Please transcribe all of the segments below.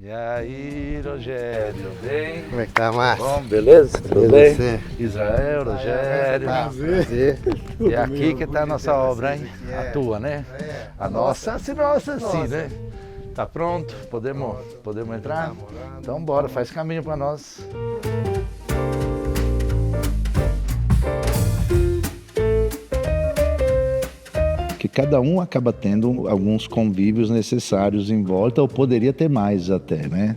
E aí, Rogério, bem? Como é que tá, Márcio? Bom, beleza? Tudo bem? Você? Israel, Rogério. Prazer. E é aqui que tá a nossa obra, hein? A tua, né? A nossa, se nossa, sim, né? Tá pronto? Podemos entrar? Então bora, faz caminho para nós. Que cada um acaba tendo alguns convívios necessários em volta, ou poderia ter mais até, né?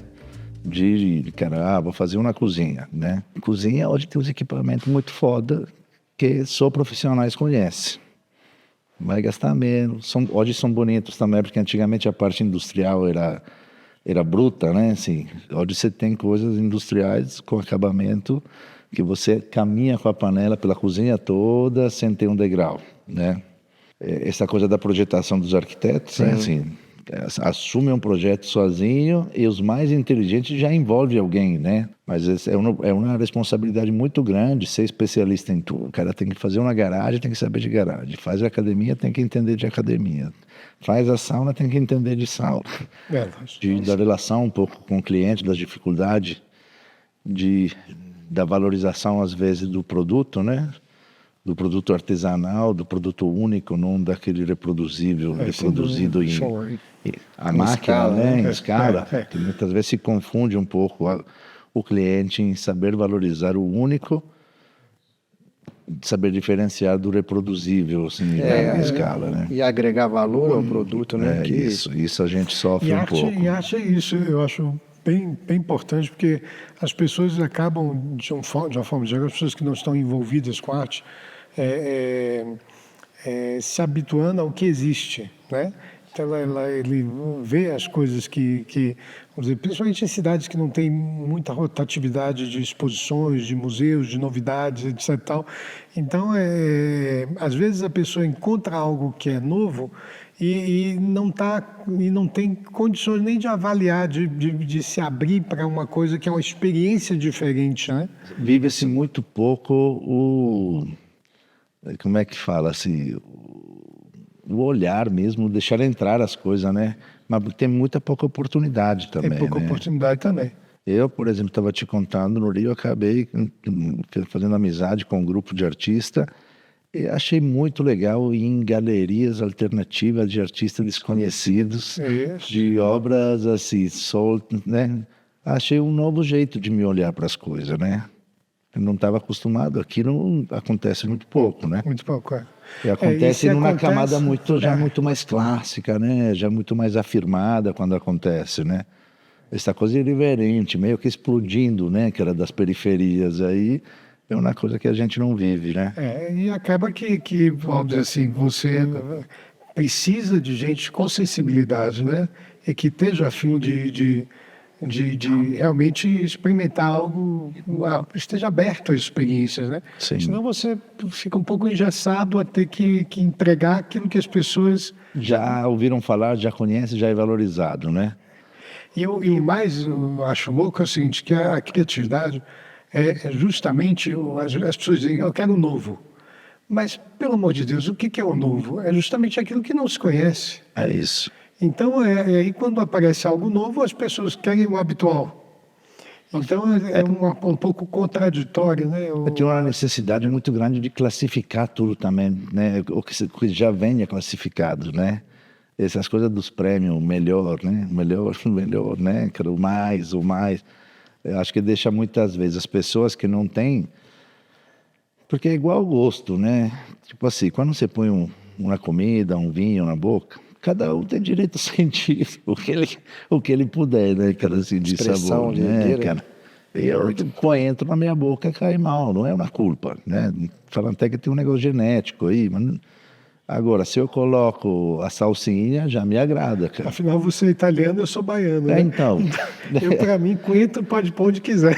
Cara, vou fazer uma cozinha, né? Cozinha hoje tem uns equipamentos muito foda que só profissionais conhecem. Vai gastar menos. Hoje são bonitos também, porque antigamente a parte industrial era bruta, né? Assim, hoje você tem coisas industriais com acabamento que você caminha com a panela pela cozinha toda sem ter um degrau, né? Essa coisa da projetação dos arquitetos, né? Assim, assume um projeto sozinho e os mais inteligentes já envolve alguém, né? Mas é uma responsabilidade muito grande ser especialista em tudo. O cara tem que fazer uma garagem, tem que saber de garagem. Faz academia, tem que entender de academia. Faz a sauna, tem que entender de sauna. Da relação um pouco com o cliente, das dificuldades, da valorização às vezes do produto, né? Do produto artesanal, do produto único, não daquele reproduzível, reproduzido em a máquina, escala, né? Em escala, que muitas vezes se confunde um pouco o cliente em saber valorizar o único, saber diferenciar do reproduzível, assim, em escala, né? E agregar valor ao produto, né? Isso a gente sofre um pouco. E arte é isso, eu acho bem importante, porque as pessoas acabam, de uma forma geral, as pessoas que não estão envolvidas com arte, se habituando ao que existe, né? Então ele vê as coisas que vamos dizer, principalmente em cidades que não tem muita rotatividade de exposições, de museus, de novidades, etc. Tal. Então, às vezes a pessoa encontra algo que é novo e não tem condições nem de avaliar, de se abrir para uma coisa que é uma experiência diferente, né? Vive-se muito pouco como é que fala assim, o olhar mesmo, deixar entrar as coisas, né? Mas tem muita pouca oportunidade também. Tem pouca oportunidade também. Eu, por exemplo, estava te contando, no Rio, eu acabei fazendo amizade com um grupo de artistas e achei muito legal ir em galerias alternativas de artistas desconhecidos, de obras assim, soltas, né? Achei um novo jeito de me olhar para as coisas, né? Eu não estava acostumado, aqui não acontece muito pouco, né? Muito pouco, E acontece numa camada muito mais clássica, né? Já muito mais afirmada quando acontece, né? Essa coisa irreverente, meio que explodindo, né? Que era das periferias aí, é uma coisa que a gente não vive, né? E acaba que, vamos dizer assim, você precisa de gente com sensibilidade, né? E que esteja a fim de realmente experimentar algo, esteja aberto às experiências, né? Sim. Senão você fica um pouco engessado a ter que entregar aquilo que as pessoas já ouviram falar, já conhecem, já é valorizado, né? E o mais eu acho louco é o seguinte, que a criatividade é justamente, as pessoas dizem, eu quero o novo. Mas, pelo amor de Deus, o que é o novo? É justamente aquilo que não se conhece. É isso. Então, aí quando aparece algo novo, as pessoas querem o habitual. Então, um pouco contraditório, né? Tem uma necessidade muito grande de classificar tudo também, né? O que já venha classificado, né? Essas coisas dos prêmios, melhor, né? Melhor, né? Quero mais, o mais. Eu acho que deixa muitas vezes as pessoas que não têm... Porque é igual o gosto, né? Tipo assim, quando você põe uma comida, um vinho na boca... Cada um tem direito a sentir o que ele puder, né, cara, assim, de sabor, né, cara. Entra na minha boca, cai mal, não é uma culpa, né? Falando até que tem um negócio genético aí, mas... Agora, se eu coloco a salsinha, já me agrada, cara. Afinal, você é italiano, eu sou baiano, né? Então. Para mim, coentro pode pôr onde quiser.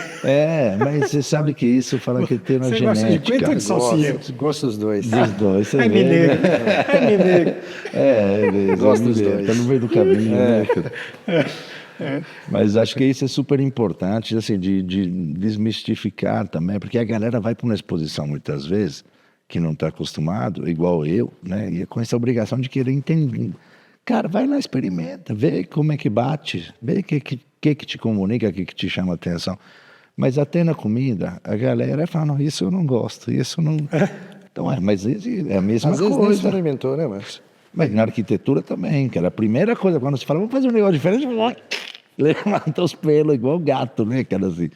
Mas você sabe que isso fala que tem na genética. Você gosta de coentro ou de salsinha? Gosto dos dois. Dos dois, você vê, mineiro. Né? É mineiro. Gosto dos dois. Tá no meio do caminho, né, cara? Mas acho que isso é super importante, assim, de desmistificar também, porque a galera vai para uma exposição muitas vezes que não está acostumado, igual eu, né? E com essa obrigação de querer entender. Cara, vai lá, experimenta, vê como é que bate, vê que te comunica, o que te chama atenção. Mas até na comida, a galera fala, não, isso eu não gosto, isso não... Então, mas é a mesma Às vezes nem coisa. experimentou, né, Márcio? Mas na arquitetura também, cara. A primeira coisa, quando você fala, vamos fazer um negócio diferente, levanta os pelos igual gato, né, cara, assim.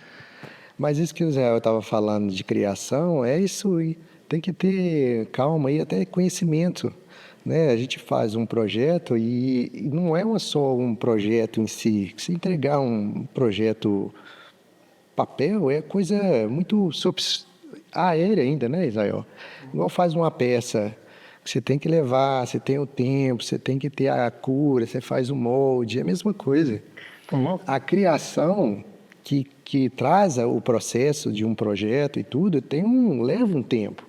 Mas isso que o Israel estava falando de criação, é isso aí. Tem que ter calma e até conhecimento, né? A gente faz um projeto e não é só um projeto em si. Se entregar um projeto papel é coisa muito aérea ainda, né, Israel? Igual faz uma peça, você tem que levar, você tem o tempo, você tem que ter a cura, você faz o molde, é a mesma coisa. A criação que traz o processo de um projeto e tudo, leva um tempo.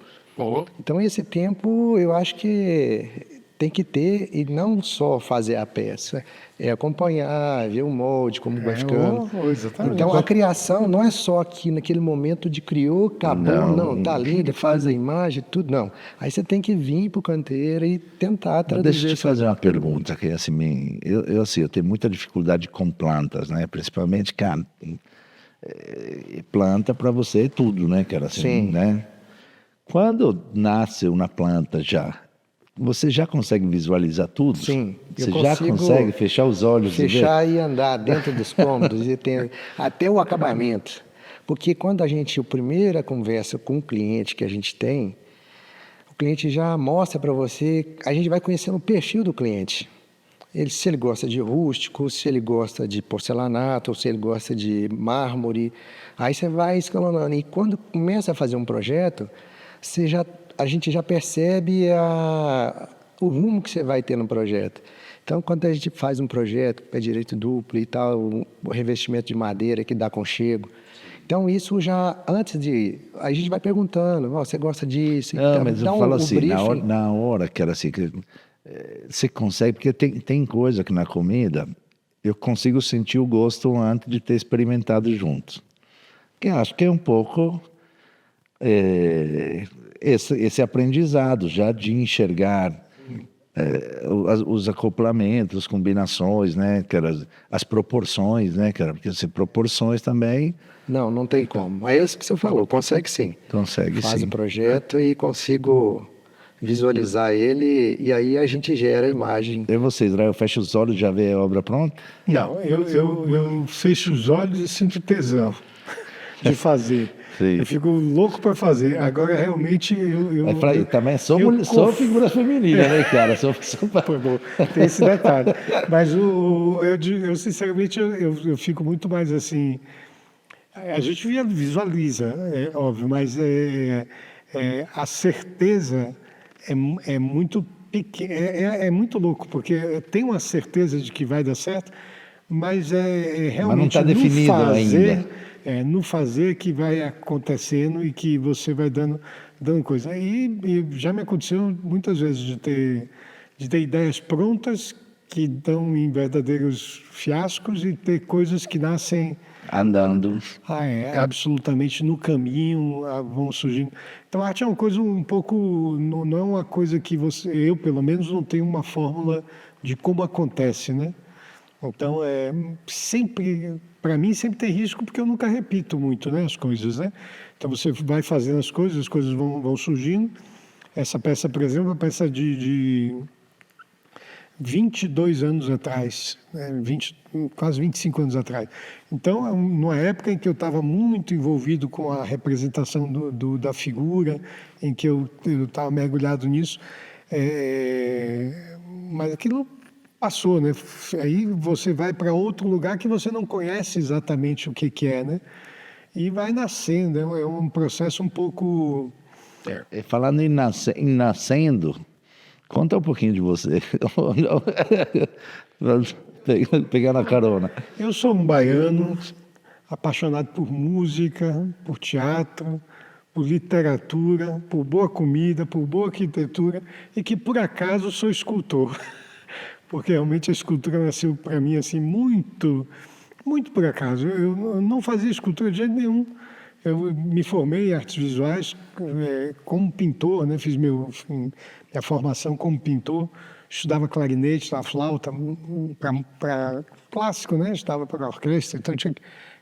Então, esse tempo, eu acho que tem que ter, e não só fazer a peça, é acompanhar, ver o molde, como vai ficando. Exatamente. Então, a criação não é só aqui naquele momento de criou, acabou, não, tá lindo, faz a imagem, tudo, não. Aí você tem que vir para o canteiro e tentar traduzir. Deixa eu te fazer uma pergunta, que assim, eu tenho muita dificuldade com plantas, né? Principalmente, cara, planta para você é tudo, né, cara? Assim, Sim. Né? Quando nasce uma planta você já consegue visualizar tudo? Sim. Você já consegue fechar os olhos fechar e andar dentro dos cômodos e ter até o acabamento. Porque quando a primeira conversa com o cliente que a gente tem, o cliente já mostra para você, a gente vai conhecendo o perfil do cliente. Se ele gosta de rústico, se ele gosta de porcelanato, ou se ele gosta de mármore. Aí você vai escalonando. E quando começa a fazer um projeto, a gente já percebe o rumo que você vai ter no projeto. Então, quando a gente faz um projeto, pé direito duplo e tal, o revestimento de madeira que dá aconchego. Então, isso já, a gente vai perguntando, você gosta disso? Não, mas eu falo assim, na hora que era assim, você consegue, porque tem coisa que na comida eu consigo sentir o gosto antes de ter experimentado juntos. Que acho que é um pouco... esse aprendizado já de enxergar os acoplamentos, as combinações, né, cara, as proporções, né, cara, porque assim, proporções também... Não tem como. É isso que você falou, consegue sim. Consegue Faz sim. o projeto e consigo visualizar ele e aí a gente gera a imagem. E você, Israel, fecha os olhos e já vê a obra pronta? Não, eu fecho os olhos e sinto tesão de fazer. Sim. Eu fico louco para fazer. Agora, realmente, também sou figura feminina, né, cara? Tem esse detalhe. Mas eu sinceramente, eu fico muito mais assim... A gente visualiza, é óbvio, mas a certeza é muito pequena. É muito louco, porque tem uma certeza de que vai dar certo, mas realmente mas não está definido ainda. No fazer que vai acontecendo e que você vai dando coisa. E já me aconteceu muitas vezes de ter ideias prontas que dão em verdadeiros fiascos e ter coisas que nascem andando. Absolutamente no caminho, vão surgindo. Então, a arte é uma coisa um pouco... Não é uma coisa que eu, pelo menos, não tenho uma fórmula de como acontece, né? Então, para mim, sempre tem risco, porque eu nunca repito muito, né, as coisas, né? Então, você vai fazendo as coisas vão surgindo. Essa peça, por exemplo, é uma peça de 22 anos atrás, né, quase 25 anos atrás. Então, numa época em que eu estava muito envolvido com a representação da figura, em que eu estava mergulhado nisso, mas aquilo passou, né? Aí você vai para outro lugar que você não conhece exatamente o que é, né? E vai nascendo, é um processo um pouco... Falando em nascendo, conta um pouquinho de você. Pegando a carona. Eu sou um baiano apaixonado por música, por teatro, por literatura, por boa comida, por boa arquitetura e que, por acaso, sou escultor. Porque realmente a escultura nasceu para mim assim muito, muito por acaso. Eu não fazia escultura de jeito nenhum. Eu me formei em artes visuais como pintor, né? Fiz minha formação como pintor estudava clarinete, estudava flauta, para clássico, né? Estava para orquestra, então tinha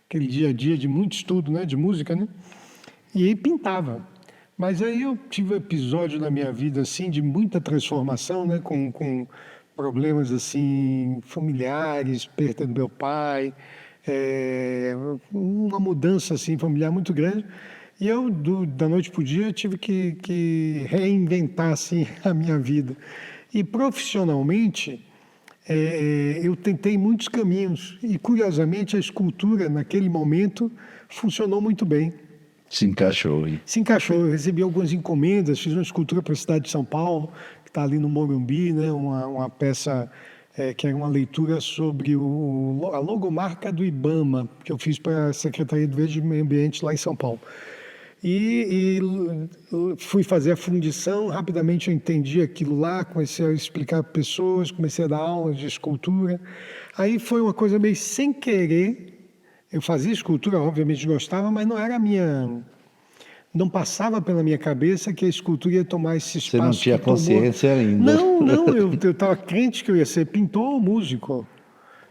aquele dia a dia de muito estudo, né? De música, né? E aí pintava. Mas aí eu tive um episódio na minha vida, assim, de muita transformação, né? Com problemas, assim, familiares, perda do meu pai, uma mudança, assim, familiar muito grande. E eu, da noite para o dia, tive que reinventar, assim, a minha vida. E profissionalmente, eu tentei muitos caminhos. E, curiosamente, a escultura, naquele momento, funcionou muito bem. Se encaixou aí. Se encaixou. Eu recebi algumas encomendas, fiz uma escultura para a cidade de São Paulo, que está ali no Morumbi, né? Uma peça que era uma leitura sobre a logomarca do IBAMA, que eu fiz para a Secretaria do Verde e Meio Ambiente lá em São Paulo. E fui fazer a fundição, rapidamente eu entendi aquilo lá, comecei a explicar para pessoas, comecei a dar aulas de escultura. Aí foi uma coisa meio sem querer. Eu fazia escultura, obviamente gostava, mas não era a minha... Não passava pela minha cabeça que a escultura ia tomar esse espaço. Você não tinha consciência ainda. Não, eu estava crente que eu ia ser pintor ou músico.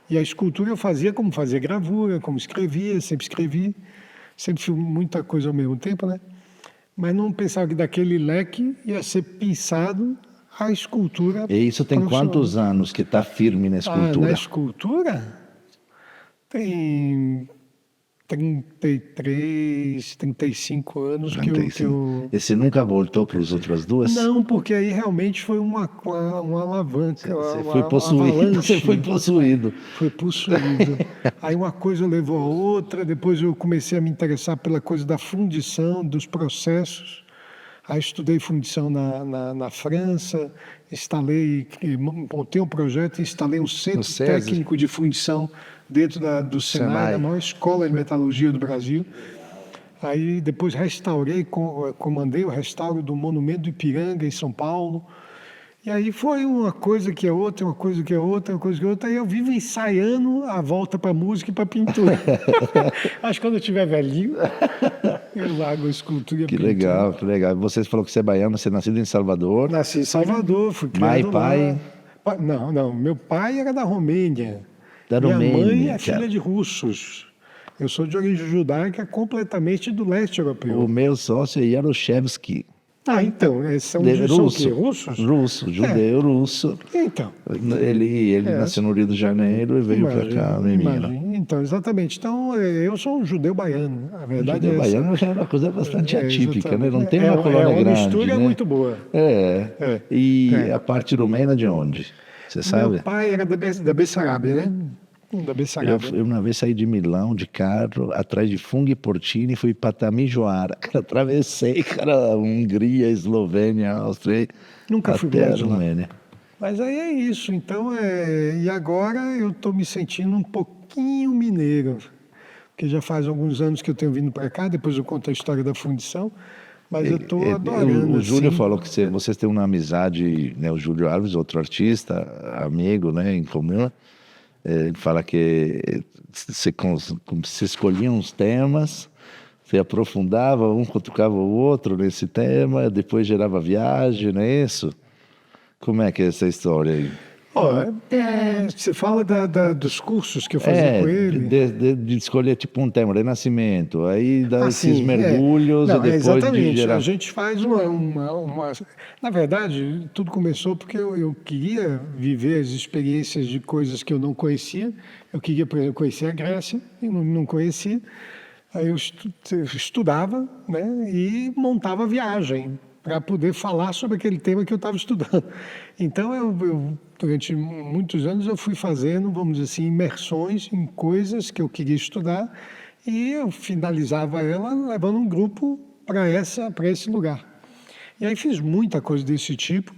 E a escultura eu fazia como fazia gravura, como escrevia, sempre escrevi. Sempre fiz muita coisa ao mesmo tempo, né? Mas não pensava que daquele leque ia ser pensado a escultura. E isso tem quantos anos que está firme na escultura? Na escultura? Tem 33, 35 anos que eu... E você nunca voltou para as outras duas? Não, porque aí realmente foi uma alavanca. Você foi possuído. Você foi possuído. Foi possuído. Aí uma coisa levou a outra, depois eu comecei a me interessar pela coisa da fundição, dos processos. Aí estudei fundição na França, montei um projeto e instalei um centro técnico de fundição dentro do Senai, a maior escola de metalurgia do Brasil. Aí depois comandei o restauro do Monumento do Ipiranga, em São Paulo. E aí foi uma coisa que é outra, uma coisa que é outra, uma coisa que é outra. Aí eu vivo ensaiando a volta para música e para pintura. Acho que quando eu estiver velhinho, eu largo a escultura e a pintura. Legal, que legal. Você falou que você é baiano, você é nascido em Salvador. Nasci em Salvador, fui criado lá. Não, meu pai era da Romênia. Minha mãe é filha de russos. Eu sou de origem judaica, completamente do leste europeu. O meu sócio é Yaroshevsky. Então, são russos? Russo, judeu russo. Então. Ele nasceu no Rio de Janeiro e veio para cá, Então, exatamente. Então, eu sou um judeu baiano. A verdade judeu baiano já é uma coisa bastante atípica, né? Não tem uma colônia grande. A mistura é muito boa. E a parte rumena de onde? Você sabe? Meu pai era da Bessarabia, né? Da Bessarabia. Eu uma vez saí de Milão de carro, atrás de Funghi Porcini, fui para Tamijoara. Atravessei, Hungria, Eslovênia, Áustria. Nunca fui para a Romênia. Mas aí é isso. Então, e agora eu estou me sentindo um pouquinho mineiro. Porque já faz alguns anos que eu tenho vindo para cá, depois eu conto a história da fundição. Mas eu estou adorando. O Júlio falou que vocês têm uma amizade, né? O Júlio Alves, outro artista, amigo, né, em comum. Ele fala que você escolhia uns temas, você aprofundava, um cutucava o outro nesse tema, depois gerava viagem, não é isso? Como é que é essa história aí? Você fala dos cursos que eu fazia com ele? De escolher tipo um tema, renascimento, aí dá esses mergulhos e depois exatamente. de gerar... A gente faz uma... Na verdade, tudo começou porque eu queria viver as experiências de coisas que eu não conhecia. Eu queria, por exemplo, conhecer a Grécia, e não conhecia. Aí eu estudava, né, e montava a viagem para poder falar sobre aquele tema que eu estava estudando. Então, eu, durante muitos anos, eu fui fazendo, vamos dizer assim, imersões em coisas que eu queria estudar e eu finalizava ela levando um grupo para esse lugar. E aí fiz muita coisa desse tipo.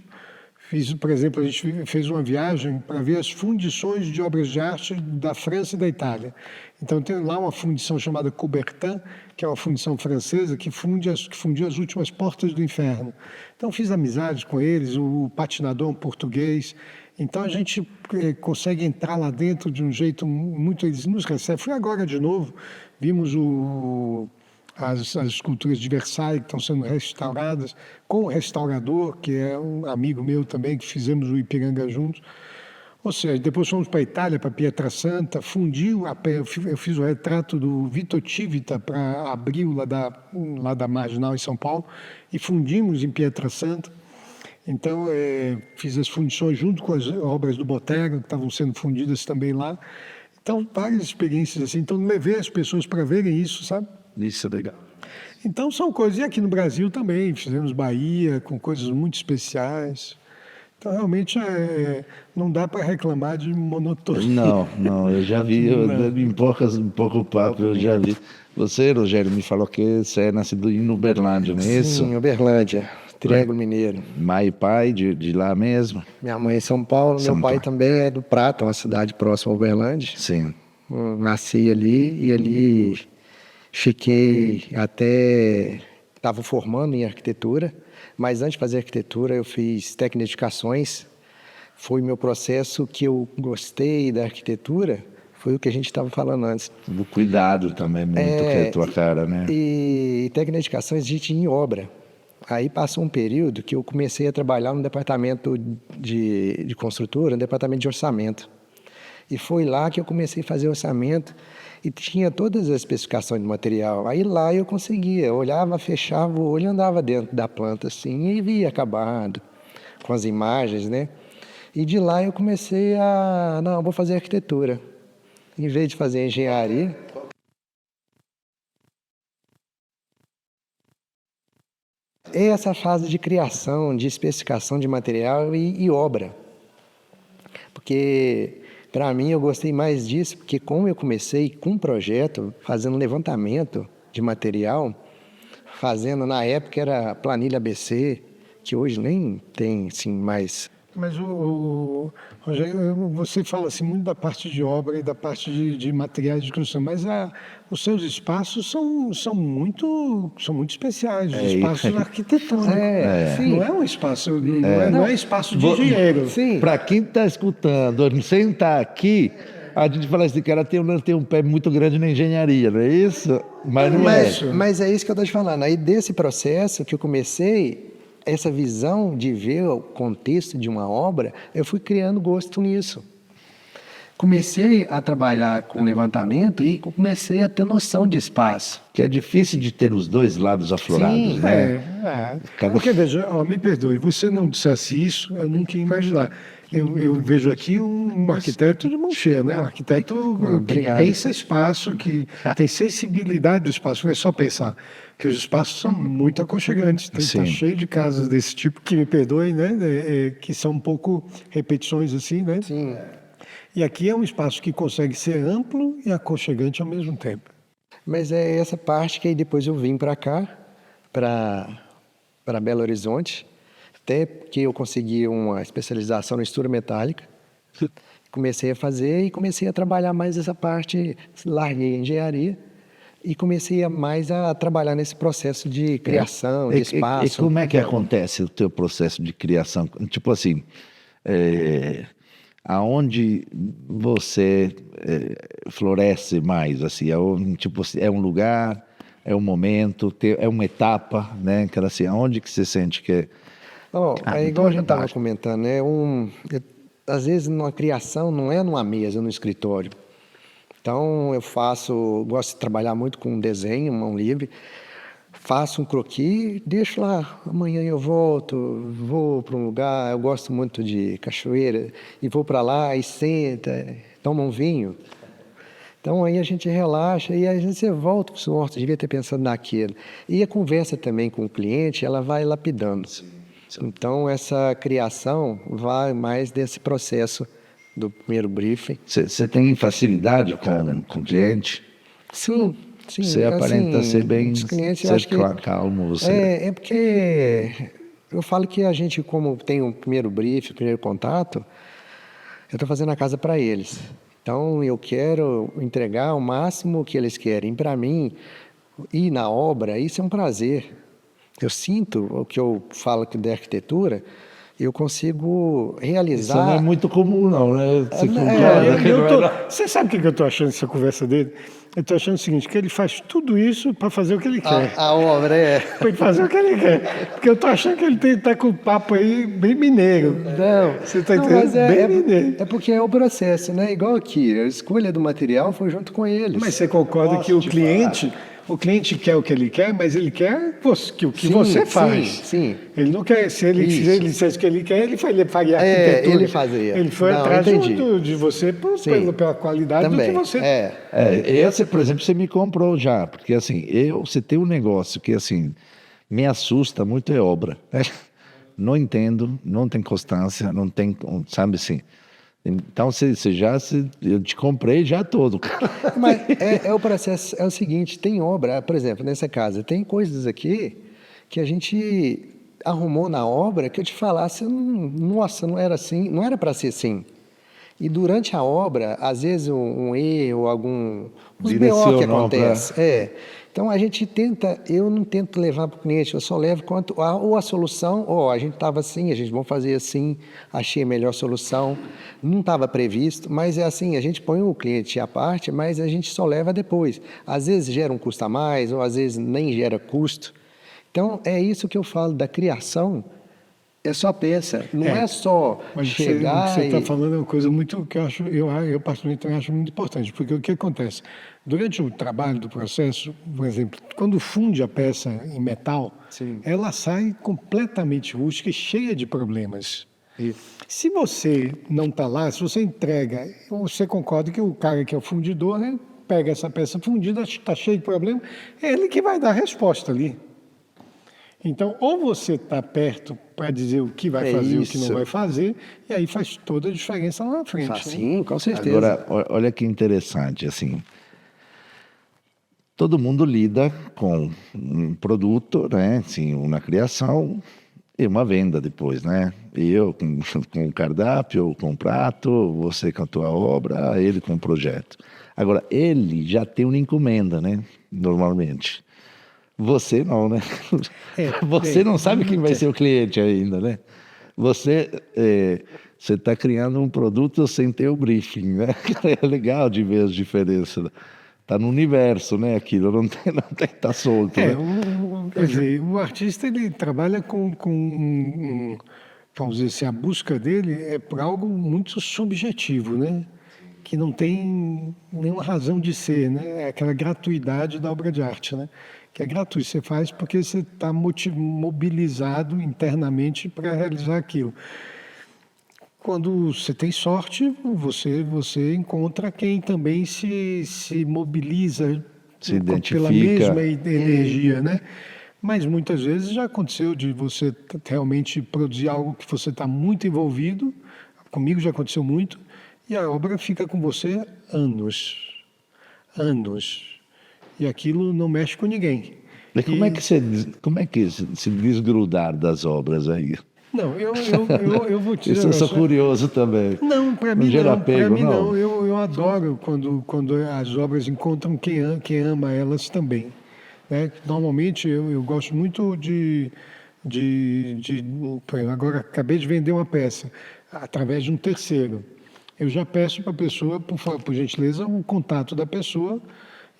Por exemplo, a gente fez uma viagem para ver as fundições de obras de arte da França e da Itália. Então, tem lá uma fundição chamada Coubertin, que é uma fundição francesa que fundiu as últimas portas do inferno. Então, fiz amizades com eles, o patinador português. Então, a gente consegue entrar lá dentro de um jeito muito... Eles nos recebem. Fui agora de novo, vimos as esculturas de Versailles que estão sendo restauradas, com o restaurador, que é um amigo meu também, que fizemos o Ipiranga juntos. Ou seja, depois fomos para a Itália, para Pietrasanta, eu fiz o retrato do Vito Civita para Abril, lá da Marginal em São Paulo, e fundimos em Pietrasanta. Então, fiz as fundições junto com as obras do Botega, que estavam sendo fundidas também lá. Então, várias experiências assim. Então, levei as pessoas para verem isso, sabe? Isso é legal. Então, são coisas. E aqui no Brasil também, fizemos Bahia, com coisas muito especiais. Então, realmente, não dá para reclamar de monotonia. Não, eu já vi, em pouco papo, eu já vi. Você, Rogério, me falou que você é nascido em Uberlândia, não é isso? Sim, Uberlândia, Triângulo Mineiro. Mãe e pai de lá mesmo? Minha mãe é em São Paulo, meu pai também é do Prata, uma cidade próxima a Uberlândia. Sim. Nasci ali e ali fiquei até... Estava formando em arquitetura, mas antes de fazer arquitetura eu fiz técnica de edificações. Foi o meu processo que eu gostei da arquitetura, foi o que a gente estava falando antes. O cuidado também, muito, que é a tua cara, né? E técnica de edificações a gente ia em obra. Aí passou um período que eu comecei a trabalhar no departamento de construtora, no departamento de orçamento. E foi lá que eu comecei a fazer orçamento e tinha todas as especificações do material. Aí lá eu conseguia, olhava, fechava o olho e andava dentro da planta assim e via acabado, com as imagens, né? E de lá eu comecei não, vou fazer arquitetura. Em vez de fazer engenharia... É essa fase de criação, de especificação de material e obra. Porque, para mim, eu gostei mais disso, porque como eu comecei com um projeto, fazendo levantamento de material, fazendo, na época, era planilha ABC, que hoje nem tem, assim, mais... Mas, Rogério, você fala assim muito da parte de obra e da parte de materiais de construção, mas os seus espaços são muito especiais, os espaços arquitetônicos. Não é um espaço, não é espaço de engenheiro. Para quem está escutando, sem estar aqui, a gente fala assim, cara, tem um pé muito grande na engenharia, não é isso? Mas não é. Mas é isso que eu estou te falando. Aí desse processo que eu comecei... Essa visão de ver o contexto de uma obra, eu fui criando gosto nisso. Comecei a trabalhar com levantamento e comecei a ter noção de espaço. Que é difícil de ter os dois lados aflorados, Sim, né? Porque, veja, me perdoe, você não dissesse isso, eu nunca ia imaginar. Eu vejo aqui um arquiteto de mão cheia, né? Um arquiteto que pensa espaço, que tem sensibilidade do espaço. É só pensar que os espaços são muito aconchegantes. Está cheio de casas desse tipo, que me perdoe, né? Que são um pouco repetições assim, né? Sim. E aqui é um espaço que consegue ser amplo e aconchegante ao mesmo tempo. Mas é essa parte que aí depois eu vim para cá, para Belo Horizonte, até que eu consegui uma especialização na estrutura metálica. Comecei a fazer e comecei a trabalhar mais essa parte, larguei a engenharia e comecei mais a trabalhar nesse processo de criação, de espaço. E como é que acontece o teu processo de criação? Tipo assim, aonde você floresce mais? Assim, é um lugar, é um momento, é uma etapa, né? Aquela assim, aonde que você sente que é... igual a gente estava comentando, né? Às vezes, numa criação, não é numa mesa, no escritório. Então, gosto de trabalhar muito com desenho, mão livre. Faço um croquis, deixo lá. Amanhã eu volto, vou para um lugar. Eu gosto muito de cachoeira e vou para lá e senta, toma um vinho. Então, aí a gente relaxa e aí você volta para o nossa, devia ter pensado naquilo. E a conversa também com o cliente, ela vai lapidando. Então, essa criação vai mais desse processo do primeiro briefing. Você tem facilidade com o cliente? Sim. Você aparenta ser bem calmo. É porque eu falo que a gente, como tem um primeiro briefing, primeiro contato, eu estou fazendo a casa para eles. Então, eu quero entregar o máximo que eles querem. Para mim, ir na obra, isso é um prazer. Eu sinto o que eu falo da arquitetura, eu consigo realizar... Isso não é muito comum, não, né? Você sabe o que eu estou achando dessa conversa dele? Eu estou achando o seguinte, que ele faz tudo isso para fazer o que ele quer. A obra é. Para ele fazer o que ele quer. Porque eu estou achando que ele está com o papo aí bem mineiro. Não, Você está não, entendendo? mas Bem mineiro. é porque é o processo, né? Igual aqui, a escolha do material foi junto com eles. Mas você concorda que o cliente quer o que ele quer, mas ele quer o que você faz. Sim. Ele não quer, se ele dissesse o que ele quer, ele faria arquitetura. Ele fazia. Ele foi Não, atrás entendi. de você pela qualidade Também. do que você... Esse, por exemplo, você me comprou já, porque assim, você tem um negócio que assim, me assusta muito é obra. Né? Não entendo, não tem constância, não tem, sabe assim... Então, eu te comprei já todo. Mas o processo é o seguinte, tem obra, por exemplo, nessa casa, tem coisas aqui que a gente arrumou na obra que eu te falasse, nossa, não era assim, não era para ser assim. E durante a obra, às vezes um erro, uns BO que acontece. Então a gente eu não tento levar para o cliente, eu só levo ou a solução, a gente estava assim, a gente vai fazer assim, achei a melhor solução, não estava previsto, mas é assim, a gente põe o cliente à parte, mas a gente só leva depois. Às vezes gera um custo a mais, ou às vezes nem gera custo. Então é isso que eu falo da criação, é só peça, não é só mas chegar você está falando uma coisa muito que eu particularmente também acho muito importante, porque o que acontece? Durante o trabalho do processo, por exemplo, quando funde a peça em metal, ela sai completamente rústica e cheia de problemas. Se você não está lá, se você entrega, você concorda que o cara que é o fundidor, né, pega essa peça fundida, está cheia de problema, é ele que vai dar a resposta ali. Então, ou você está perto para dizer o que vai fazer e o que não vai fazer, e aí faz toda a diferença lá na frente. Né? Sim, com certeza. Agora, olha que interessante, assim, todo mundo lida com um produto, né, assim, uma criação e uma venda depois, né? Eu com o cardápio, com o prato, você com a tua obra, ele com o projeto. Agora, ele já tem uma encomenda, né, normalmente. Você não, né? Você não sabe quem vai ser o cliente ainda, né? Você está criando um produto sem ter o briefing, né? É legal de ver as diferenças. Está no universo, né? Aquilo não tem tá solto. Né? Quer dizer, o artista ele trabalha vamos dizer assim, a busca dele é por algo muito subjetivo, né? Que não tem nenhuma razão de ser, né? É aquela gratuidade da obra de arte, né? Que é gratuito, você faz porque você está mobilizado internamente para realizar aquilo. Quando você tem sorte, você encontra quem também se mobiliza se identifica pela mesma energia, né? Mas muitas vezes já aconteceu de você realmente produzir algo que você está muito envolvido, comigo já aconteceu muito, e a obra fica com você anos. E aquilo não mexe com ninguém. E como é que se desgrudar das obras aí? Não, eu vou te dizer... Eu sou curioso também. Não, para mim gera não. apego, Para mim não. Eu adoro quando as obras encontram quem ama elas também. Né? Normalmente eu gosto muito por exemplo, agora acabei de vender uma peça através de um terceiro. Eu já peço para a pessoa, por gentileza, o contato da pessoa,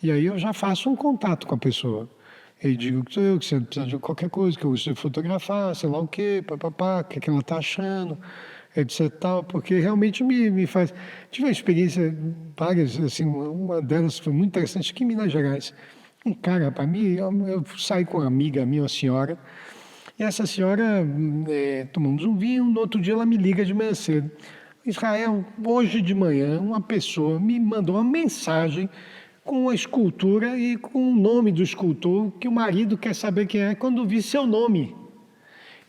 e aí eu já faço um contato com a pessoa. E digo que você precisa de qualquer coisa, que eu gostaria de fotografar, sei lá o quê, o que ela está achando, etc. Tal, porque realmente me faz... Tive uma experiência, várias, assim, uma delas foi muito interessante, aqui em Minas Gerais. Um cara, para mim, eu saí com uma amiga minha, uma senhora, e essa senhora, tomamos um vinho, no outro dia ela me liga de manhã cedo. Israel, hoje de manhã, uma pessoa me mandou uma mensagem com a escultura e com o nome do escultor, que o marido quer saber quem é, quando vi seu nome.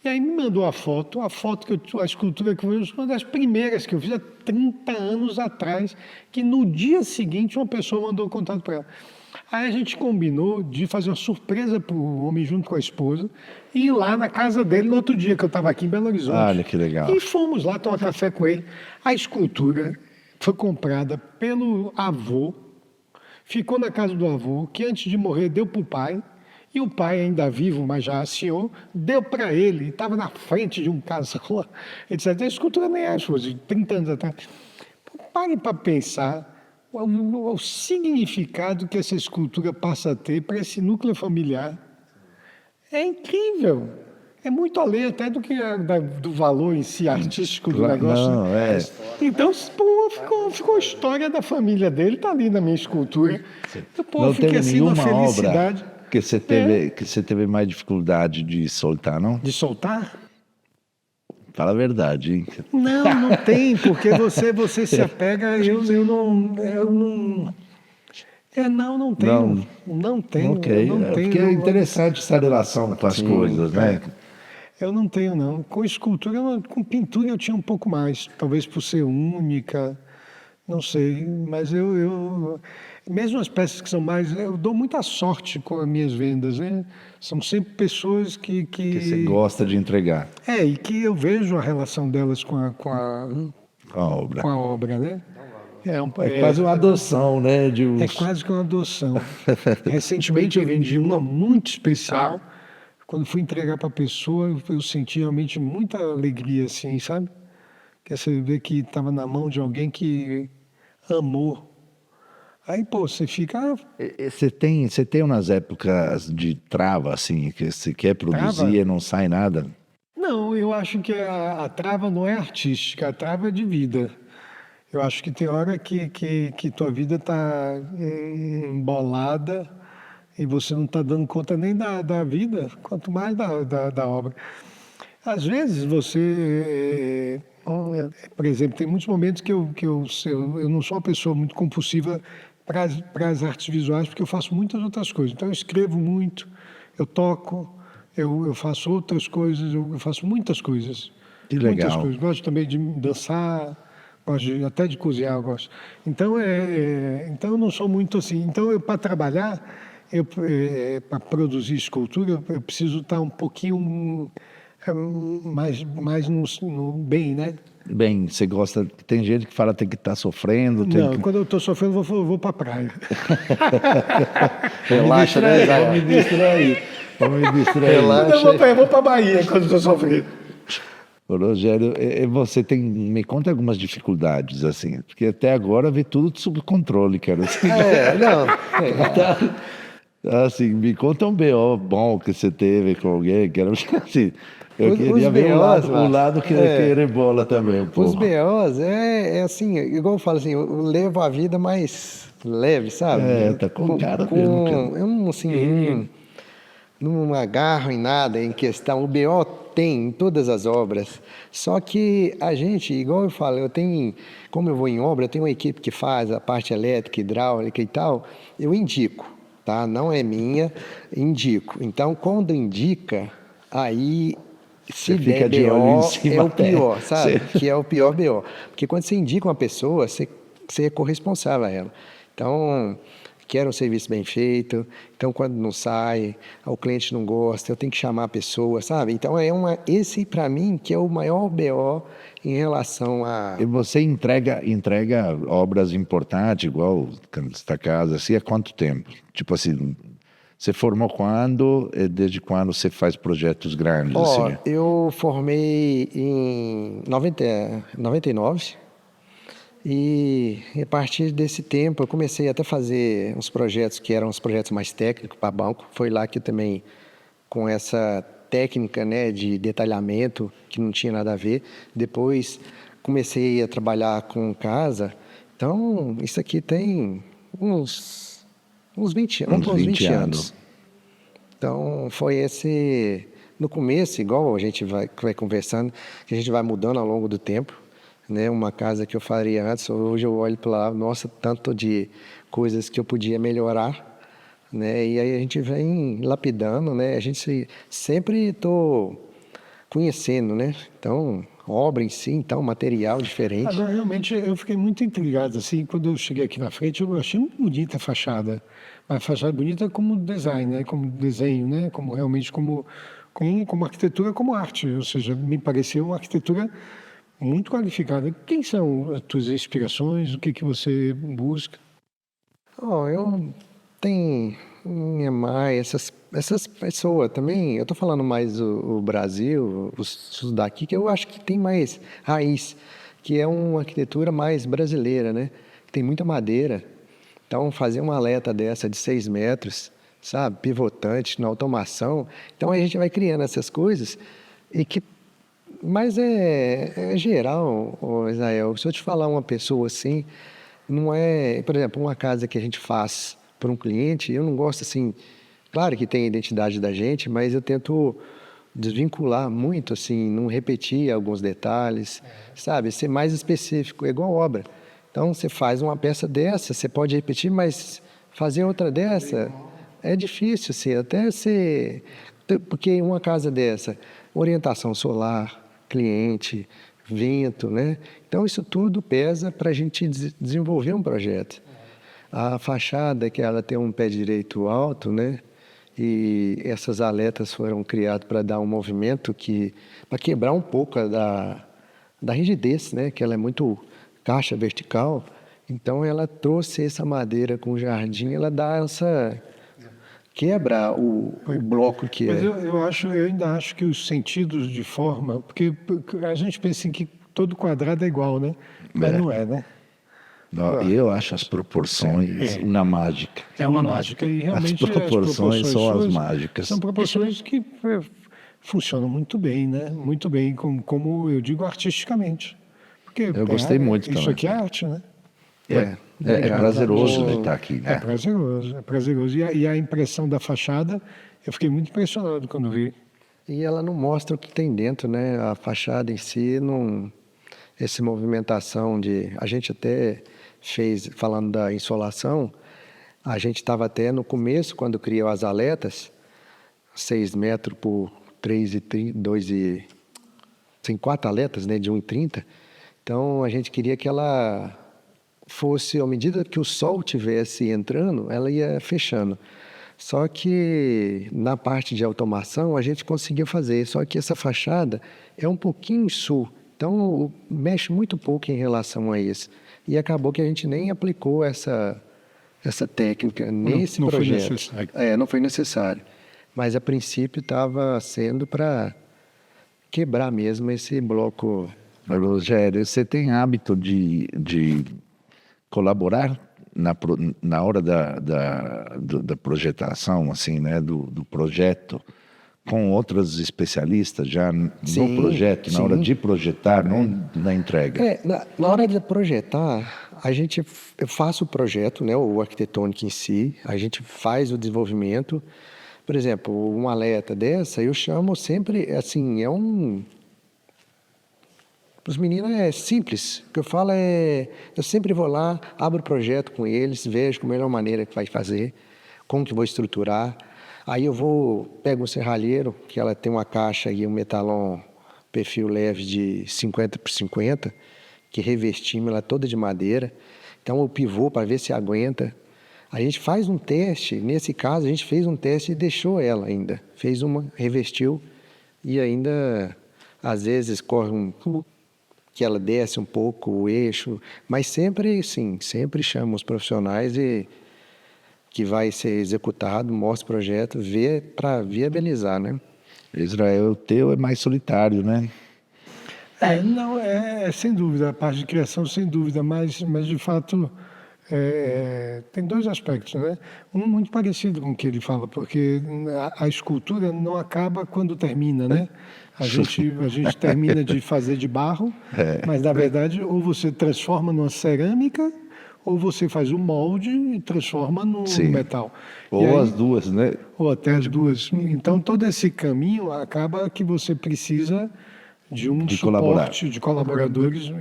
E aí me mandou a foto a escultura que foi uma das primeiras que eu fiz há 30 anos atrás, que no dia seguinte uma pessoa mandou o contato para ela. Aí a gente combinou de fazer uma surpresa para o homem junto com a esposa e ir lá na casa dele no outro dia, que eu estava aqui em Belo Horizonte. Olha que legal. E fomos lá tomar café com ele. A escultura foi comprada pelo avô, ficou na casa do avô, que antes de morrer deu para o pai, e o pai, ainda vivo, mas já senhor, deu para ele, estava na frente de um casal, etc. A escultura nem é, de 30 anos atrás. Pare para pensar o significado que essa escultura passa a ter para esse núcleo familiar é incrível. É muito além até do que do valor em si artístico do negócio. Não, é. Então, pô, ficou a história da família dele, está ali na minha escultura. Então, pô, Não fiquei teve assim numa nenhuma felicidade. obra que você teve mais dificuldade de soltar, não? De soltar? Fala a verdade, hein? Não tem, porque você se apega, eu não tenho. Não tenho. Ok, Não tenho. porque é interessante essa relação com as coisas, né? Eu não tenho, não. Com escultura, com pintura eu tinha um pouco mais. Talvez por ser única, não sei. Mas mesmo as peças que são mais... Eu dou muita sorte com as minhas vendas, né? São sempre pessoas que você gosta de entregar e que eu vejo a relação delas com a a obra. né? É quase uma adoção, né? É quase que uma adoção. Recentemente eu vendi uma muito especial. Quando fui entregar para a pessoa, eu senti realmente muita alegria, assim, sabe? Que você vê que estava na mão de alguém que amou. Aí, pô, você fica... Você tem umas épocas de trava, assim, que você quer produzir Trava? e não sai nada? Não, eu acho que a trava não é artística, a trava é de vida. Eu acho que tem hora que tua vida está embolada e você não está dando conta nem da vida, quanto mais da obra. Às vezes você... por exemplo, tem muitos momentos que eu não sou uma pessoa muito compulsiva para as artes visuais, porque eu faço muitas outras coisas. Então, eu escrevo muito, eu toco, eu faço outras coisas, eu faço muitas coisas. Que legal. Muitas coisas. Gosto também de dançar, gosto até de cozinhar, eu gosto. Então, então eu não sou muito assim. Então, para trabalhar, para produzir escultura, eu preciso estar um pouquinho mais no bem, né? Bem, você gosta... Tem gente que fala que tem que estar sofrendo. Não, quando eu estou sofrendo, eu vou para a praia. Relaxa, né, Zé? Vamos me distrair. Vamos me distrair. Relaxa. Eu vou para a Bahia quando estou sofrendo. Ô, Rogério, você me conta algumas dificuldades, assim, porque até agora eu vi tudo sob controle, cara. Assim, me conta um BO bom que você teve com alguém, que era assim... Eu queria ver o lado que rebola também um pouco. Os BOs é assim, igual eu falo assim, eu levo a vida mais leve, sabe? Tá com cara mesmo. Eu não, assim, não agarro em nada em questão. O BO tem em todas as obras. Só que a gente, igual eu falo, como eu vou em obra, eu tenho uma equipe que faz a parte elétrica, hidráulica e tal, eu indico, tá? Não é minha, indico. Então, quando indica, aí... Se der BO, é o pior, sabe? Que é o pior BO. Porque quando você indica uma pessoa, você é corresponsável a ela. Então, quero um serviço bem feito. Então, quando não sai, o cliente não gosta, eu tenho que chamar a pessoa, sabe? Então, esse, para mim, que é o maior BO em relação a... E você entrega obras importantes, igual esta casa, assim, há quanto tempo? Tipo assim... Você formou quando? Desde quando você faz projetos grandes? Assim? Eu formei em 99 e a partir desse tempo eu comecei até a fazer uns projetos que eram os projetos mais técnicos para banco. Foi lá que eu também, com essa técnica, né, de detalhamento, que não tinha nada a ver, depois comecei a trabalhar com casa. Então, isso aqui tem uns 20 anos. Então, foi no começo, igual a gente vai conversando, que a gente vai mudando ao longo do tempo, né? Uma casa que eu faria antes, hoje eu olho para lá, nossa, tanto de coisas que eu podia melhorar, né? E aí a gente vem lapidando, né? A gente sempre conhecendo, né? Então, obra em si, então, material diferente. Agora, realmente, eu fiquei muito intrigado, assim, quando eu cheguei aqui na frente, eu achei muito bonita a fachada. A fachada bonita como design, né? Como desenho, né? Como realmente como arquitetura, como arte. Ou seja, me pareceu uma arquitetura muito qualificada. Quem são as tuas inspirações? O que você busca? Eu tenho essas pessoas também. Eu estou falando mais o Brasil, os daqui, que eu acho que tem mais raiz, que é uma arquitetura mais brasileira, né? tem muita madeira. Então, fazer uma aleta dessa de 6 metros, sabe, pivotante, na automação. Então, a gente vai criando essas coisas e que... Mas é geral, Israel. Se eu te falar uma pessoa assim, não é... Por exemplo, uma casa que a gente faz para um cliente, eu não gosto assim... Claro que tem a identidade da gente, mas eu tento desvincular muito, assim, não repetir alguns detalhes, sabe? Ser mais específico, é igual obra. Então, você faz uma peça dessa, você pode repetir, mas fazer outra dessa é difícil, assim, até ser... Porque uma casa dessa, orientação solar, cliente, vento, né? Então, isso tudo pesa para a gente desenvolver um projeto. A fachada, que ela tem um pé direito alto, né? E essas aletas foram criadas para dar um movimento para quebrar um pouco da rigidez, né? Que ela é muito caixa vertical. Então ela trouxe essa madeira com o jardim, ela dá essa quebra o bloco que Mas é. eu ainda acho que os sentidos de forma, porque a gente pensa em que todo quadrado é igual, né? Mas não é, né? Eu acho as proporções uma mágica. É uma mágica. E realmente as proporções são as suas mágicas. São proporções que funcionam muito bem, né? Muito bem, como eu digo, artisticamente. Porque Eu gostei muito isso também. aqui é arte, né? É prazeroso de estar aqui, É né? prazeroso, é prazeroso. E a impressão da fachada, eu fiquei muito impressionado quando vi. E ela não mostra o que tem dentro, né? A fachada em si não... Essa movimentação de... A gente até fez, falando da insolação, a gente estava até no começo, quando criou as aletas, 6 metros por 2 e... Tem 4 aletas, né? De 1,30. Então, a gente queria que ela fosse, à medida que o sol estivesse entrando, ela ia fechando. Só que na parte de automação a gente conseguiu fazer, só que essa fachada é um pouquinho sul, então mexe muito pouco em relação a isso. E acabou que a gente nem aplicou essa técnica nesse não foi projeto. necessário. Não foi necessário. Mas a princípio estava sendo para quebrar mesmo esse bloco. Mas, Rogério, você tem hábito de colaborar na hora da projetação, assim, né, do projeto, com outros especialistas já no Sim, projeto, na hora sim. de projetar, não na entrega? Na hora de projetar, eu faço o projeto, né, o arquitetônico em si, a gente faz o desenvolvimento. Por exemplo, uma aleta dessa, eu chamo sempre, assim, para os meninos é simples. O que eu falo eu sempre vou lá, abro o projeto com eles, vejo a melhor maneira que vai fazer, como que vou estruturar. Aí pego um serralheiro, que ela tem uma caixa e um metalon perfil leve de 50 por 50, que revestimos ela toda de madeira. Então o pivô para ver se aguenta. A gente faz um teste, nesse caso a gente fez um teste e deixou ela ainda. Fez uma, revestiu e ainda às vezes corre que ela desce um pouco o eixo, mas sempre sim, sempre chama os profissionais que vai ser executado, mostra o projeto, vê para viabilizar, né? Israel, o teu é mais solitário, né? Não, sem dúvida, a parte de criação, sem dúvida, mas de fato tem dois aspectos, né? Um muito parecido com o que ele fala, porque a escultura não acaba quando termina, né? A gente termina de fazer de barro, mas na verdade ou você transforma numa cerâmica ou você faz o molde e transforma no metal. Ou as duas, né? Ou até as duas. Então, todo esse caminho acaba que você precisa de suporte de colaboradores.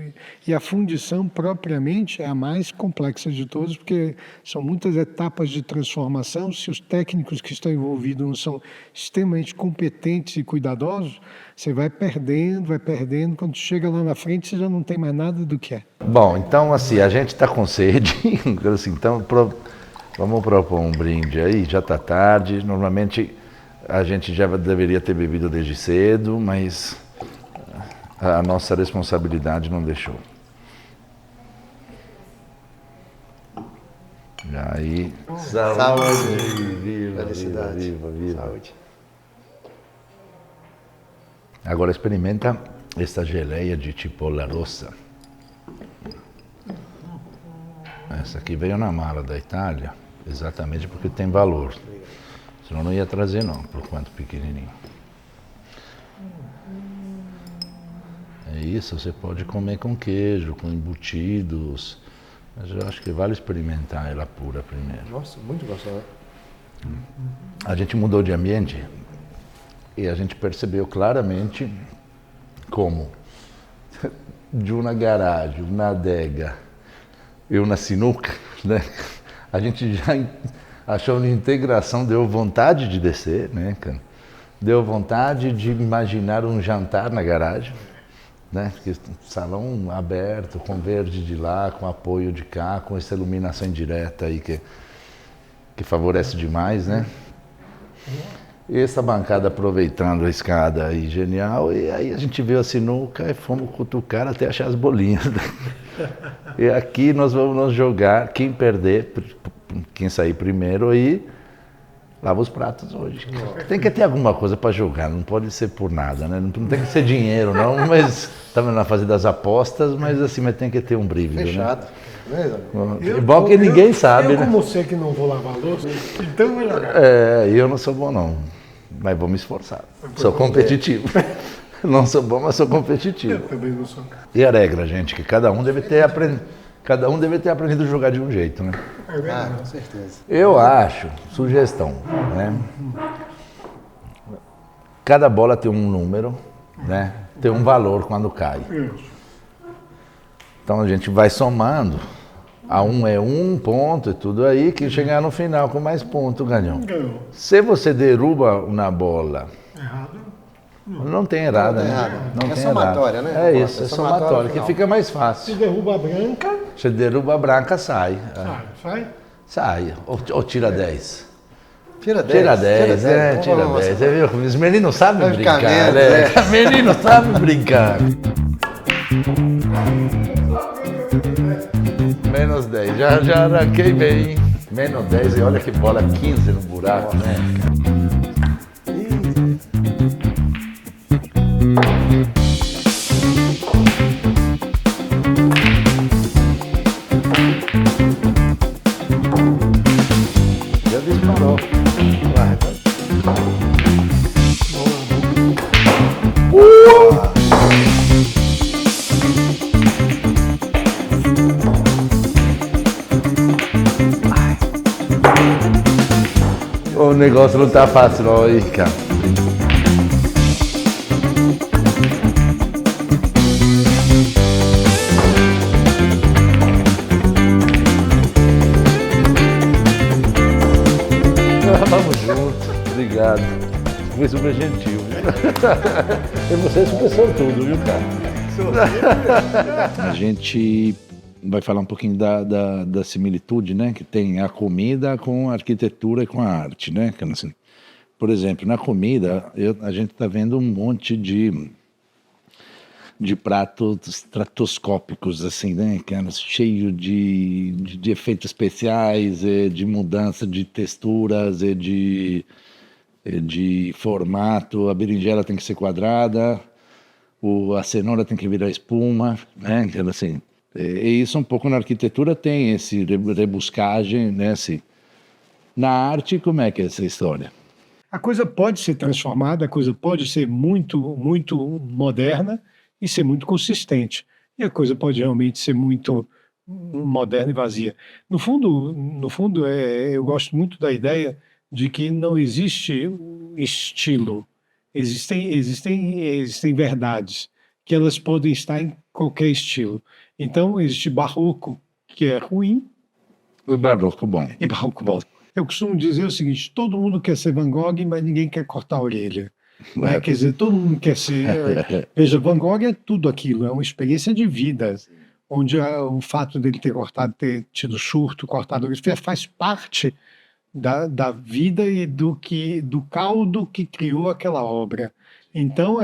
E a fundição, propriamente, é a mais complexa de todas, porque são muitas etapas de transformação. Se os técnicos que estão envolvidos não são extremamente competentes e cuidadosos, você vai perdendo. Quando chega lá na frente, você já não tem mais nada do que é. Bom, então, assim, a gente está com sede, assim, então vamos propor um brinde aí, já está tarde. Normalmente a gente já deveria ter bebido desde cedo, mas a nossa responsabilidade não deixou. E aí, Saúde. Viva, Felicidade. viva. Saúde. Agora experimenta essa geleia de cipolla rossa. Essa aqui veio na mala da Itália, exatamente porque tem valor. Senão não ia trazer não, por quanto pequenininho. É isso, você pode comer com queijo, com embutidos, mas eu acho que vale experimentar ela pura primeiro. Nossa, muito gostoso. A gente mudou de ambiente e a gente percebeu claramente como de uma garagem, uma adega e uma sinuca, né? A gente já achou uma integração, deu vontade de descer, né, cara? Deu vontade de imaginar um jantar na garagem, né? Salão aberto, com verde de lá, com apoio de cá, com essa iluminação indireta aí que favorece demais, né? E essa bancada aproveitando a escada aí, genial, e aí a gente viu a sinuca e fomos cutucar até achar as bolinhas. E aqui nós vamos jogar, quem perder, quem sair primeiro aí, lava os pratos hoje. Tem que ter alguma coisa para jogar, não pode ser por nada, né? Não tem que ser dinheiro não, mas estamos na fase das apostas, mas assim, mas tem que ter um brilho, Fechado. né? É bom que ninguém sabe, eu, né? como você que não vou lavar a louça, então vou jogar. Eu não sou bom não, mas vou me esforçar. Sou competitivo. Não sou bom, mas sou competitivo. Eu também não sou. E a regra, gente, que cada um deve ter aprendido a jogar de um jeito, né? É verdade. Com certeza. Eu acho, sugestão, né? Cada bola tem um número, né? Tem um valor quando cai. Então a gente vai somando. A um é um ponto e tudo aí, que chegar no final com mais ponto, ganhou. Ganhou. Se você derruba uma bola, Errado. não tem errada, né? Não É tem somatória, errada. né? É isso, é somatória, que fica mais Se fácil. derruba a branca, Você derruba a branca, sai. sai. Sai. Ou tira 10. Tira 10. Tira 10, tira 10. Você viu? Os meninos sabem Vai ficar brincar, menos, né? Os meninos sabem brincar. Menos 10, já arranquei bem. Menos 10 e olha que bola, 15 no buraco, né? Já disparou. Vai. O negócio não tá fácil não aí, cara. Vamos junto, obrigado. Foi super gentil. E você é super sortudo, viu, cara? A gente vai falar um pouquinho da similitude, né, que tem a comida com a arquitetura e com a arte, né? Assim, por exemplo, na comida, a gente está vendo um monte de pratos estratoscópicos, assim, né, cara, cheio de efeitos especiais, de mudança de texturas, de formato. A berinjela tem que ser quadrada, a cenoura tem que virar espuma, né, então, assim. E isso um pouco na arquitetura tem esse rebuscagem, né? Assim. Na arte, como é que é essa história? A coisa pode ser transformada, a coisa pode ser muito, muito moderna e ser muito consistente. E a coisa pode realmente ser muito moderna e vazia. No fundo eu gosto muito da ideia de que não existe estilo. Existem verdades, que elas podem estar em qualquer estilo. Então, existe barroco, que é ruim, O barroco bom. e barroco bom. Eu costumo dizer o seguinte: todo mundo quer ser Van Gogh, mas ninguém quer cortar a orelha. Né? Quer dizer, todo mundo quer ser. Veja, Van Gogh é tudo aquilo, é uma experiência de vida, onde o fato dele ter tido surto, cortado a orelha, faz parte da vida e do caldo que criou aquela obra. Então,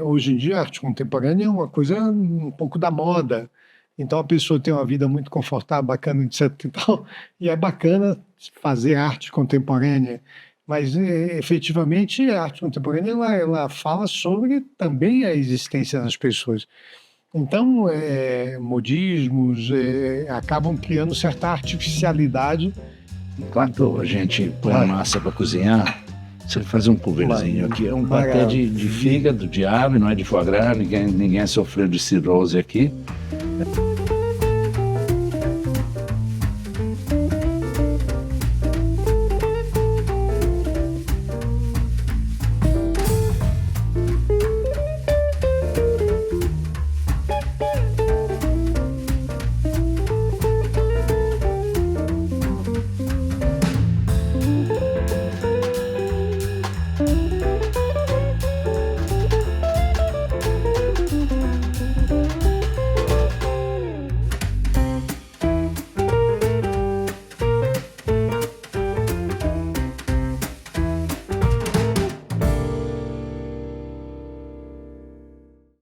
hoje em dia, a arte contemporânea é uma coisa um pouco da moda. Então, a pessoa tem uma vida muito confortável, bacana, etc. e tal, e é bacana fazer arte contemporânea. Mas, efetivamente, a arte contemporânea ela fala sobre também a existência das pessoas. Então, modismos acabam criando certa artificialidade. Enquanto a gente põe a massa para cozinhar, você faz um coverzinho aqui. É um patê de fígado, de ave, não é de foie gras. Ninguém sofreu de cirrose aqui.